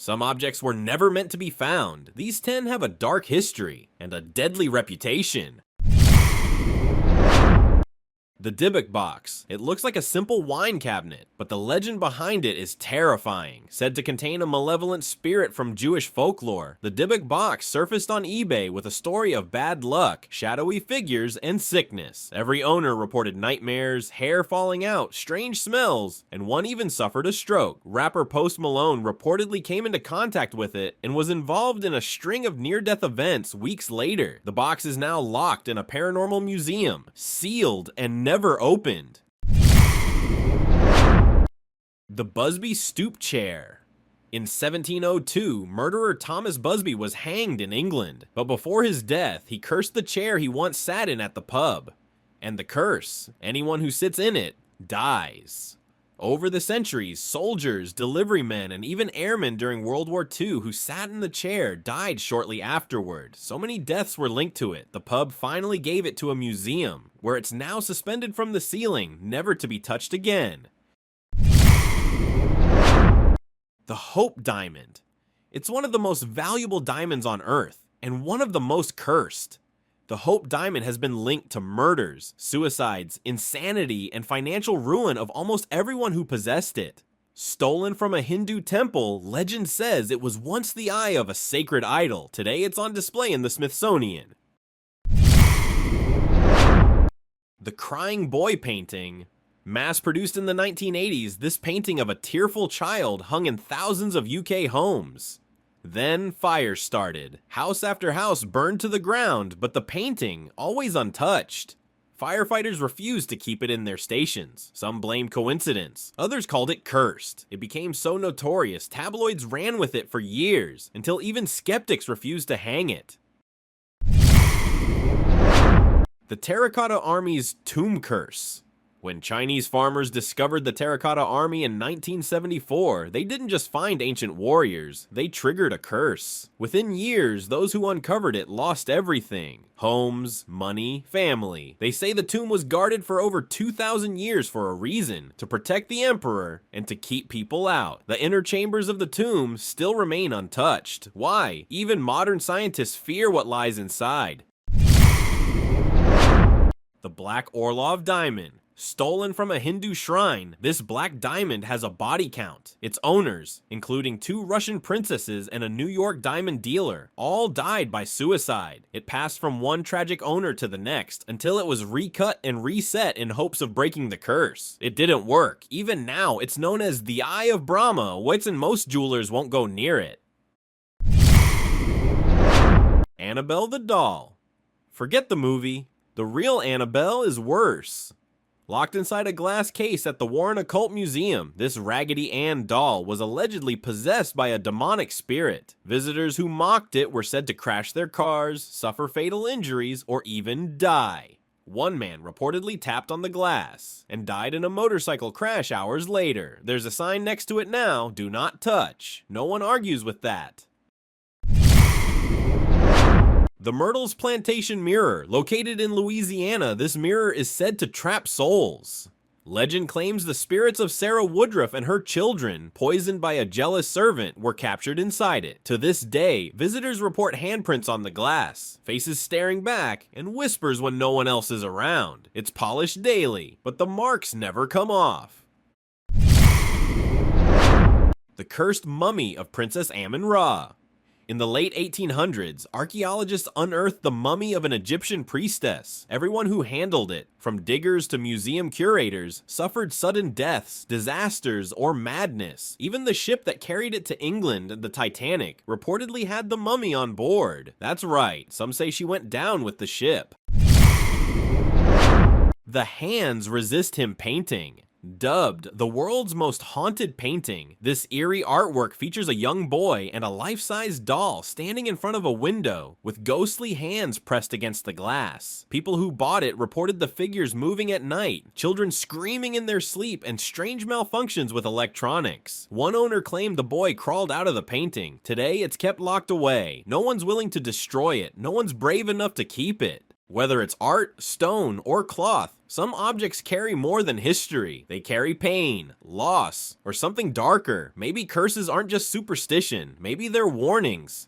Some objects were never meant to be found. These 10 have a dark history and a deadly reputation. The Dybbuk Box. It looks like a simple wine cabinet, but the legend behind it is terrifying. Said to contain a malevolent spirit from Jewish folklore, the Dybbuk Box surfaced on eBay with a story of bad luck, shadowy figures, and sickness. Every owner reported nightmares, hair falling out, strange smells, and one even suffered a stroke. Rapper Post Malone reportedly came into contact with it and was involved in a string of near-death events weeks later. The box is now locked in a paranormal museum, sealed and never opened. The Busby Stoop Chair. In 1702, murderer Thomas Busby was hanged in England, but before his death, he cursed the chair he once sat in at the pub. And the curse, anyone who sits in it, dies. Over the centuries, soldiers, delivery men, and even airmen during World War II who sat in the chair died shortly afterward. So many deaths were linked to it, the pub finally gave it to a museum, where it's now suspended from the ceiling, never to be touched again. The Hope Diamond. It's one of the most valuable diamonds on Earth, and one of the most cursed. The Hope Diamond has been linked to murders, suicides, insanity, and financial ruin of almost everyone who possessed it. Stolen from a Hindu temple, legend says it was once the eye of a sacred idol. Today it's on display in the Smithsonian. The Crying Boy Painting. Mass-produced in the 1980s, this painting of a tearful child hung in thousands of UK homes. Then fire started. House after house burned to the ground, but the painting, always untouched. Firefighters refused to keep it in their stations. Some blamed coincidence. Others called it cursed. It became so notorious, tabloids ran with it for years, until even skeptics refused to hang it. The Terracotta Army's Tomb Curse. When Chinese farmers discovered the Terracotta Army in 1974, they didn't just find ancient warriors, they triggered a curse. Within years, those who uncovered it lost everything. Homes, money, family. They say the tomb was guarded for over 2,000 years for a reason, to protect the emperor and to keep people out. The inner chambers of the tomb still remain untouched. Why? Even modern scientists fear what lies inside. The Black Orlov Diamond. Stolen from a Hindu shrine, this black diamond has a body count. Its owners, including 2 Russian princesses and a New York diamond dealer, all died by suicide. It passed from one tragic owner to the next until it was recut and reset in hopes of breaking the curse. It didn't work. Even now, it's known as the Eye of Brahma, and most jewelers won't go near it. Annabelle the Doll. Forget the movie. The real Annabelle is worse. Locked inside a glass case at the Warren Occult Museum, this Raggedy Ann doll was allegedly possessed by a demonic spirit. Visitors who mocked it were said to crash their cars, suffer fatal injuries, or even die. One man reportedly tapped on the glass and died in a motorcycle crash hours later. There's a sign next to it now, "Do not touch." No one argues with that. The Myrtle's Plantation Mirror. Located in Louisiana, this mirror is said to trap souls. Legend claims the spirits of Sarah Woodruff and her children, poisoned by a jealous servant, were captured inside it. To this day, visitors report handprints on the glass, faces staring back, and whispers when no one else is around. It's polished daily, but the marks never come off. The Cursed Mummy of Princess Amun-Ra. In the late 1800s, archaeologists unearthed the mummy of an Egyptian priestess. Everyone who handled it, from diggers to museum curators, suffered sudden deaths, disasters, or madness. Even the ship that carried it to England, the Titanic, reportedly had the mummy on board. That's right, some say she went down with the ship. The Hands Resist Him Painting. Dubbed the world's most haunted painting, this eerie artwork features a young boy and a life-size doll standing in front of a window with ghostly hands pressed against the glass. People who bought it reported the figures moving at night, children screaming in their sleep, and strange malfunctions with electronics. One owner claimed the boy crawled out of the painting. Today, it's kept locked away. No one's willing to destroy it. No one's brave enough to keep it. Whether it's art, stone, or cloth, some objects carry more than history. They carry pain, loss, or something darker. Maybe curses aren't just superstition, maybe they're warnings.